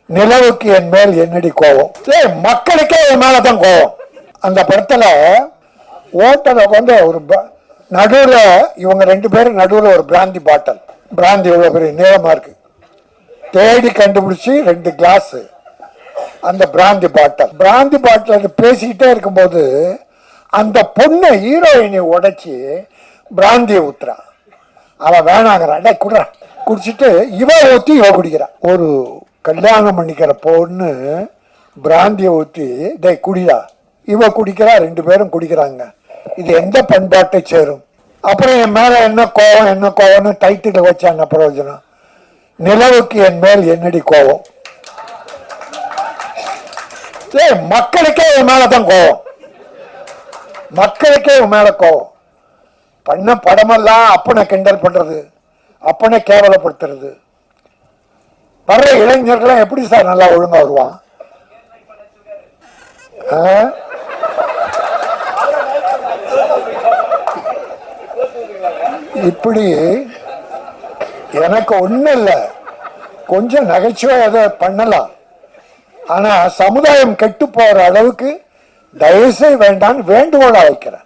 நிலவுக்கு என் மேல் என்னடி கோவம். மக்களுக்கே என் மேலதான் கோவம். அந்த படத்துல ஓட்டல வந்து ஒரு நடுவுல இவங்க 2 பேரும் நடுவுல ஒரு பிராந்தி பாட்டில், பிராந்தி எவ்வளவு பெரிய நீளமா இருக்கு, தேடி கண்டுபிடிச்சு 2 கிளாஸ் அந்த பிராந்தி பாட்டில் பேசிக்கிட்டே இருக்கும்போது அந்த பொண்ணை ஹீரோயினை உடைச்சி பிராந்தியை ஊத்துறான். அவன் வேணாங்கிறான், குடுறா, குடிச்சிட்டு இவ ஊத்தி இவ குடிக்கிறான். ஒரு கல்யாணம் பண்ணிக்கிற பொண்ணு பிராந்தியை ஊத்தி டேய் குடிடா, இவ குடிக்கிறா, 2 பேரும் குடிக்கிறாங்க. இது எந்த பண்பாட்டை சேரும்? அப்புறம் என் மேல என்ன கோவம்னு டைட்டில் வச்சாங்க. பிரயோஜனம், நிலவுக்கு என் மேல் என்னடி கோவம். மக்களுக்கே என் மேலதான் கோவம், மக்களுக்கே என் மேல கோவம். பண்ண படமெல்லாம் அப்பனை கிண்டல் பண்றது, அப்பனை கேவலப்படுத்துறது. வர்ற இளைஞர்கள் எப்படி சார் நல்லா ஒழுங்கா வருவான்? இப்படி எனக்கு ஒண்ணு இல்லை, கொஞ்சம் நகைச்சுவை அதை பண்ணலாம். ஆனா சமுதாயம் கெட்டு போற அளவுக்கு தயவுசெய்து வேண்டான்னு வேண்டுகோளா வைக்கிறேன்.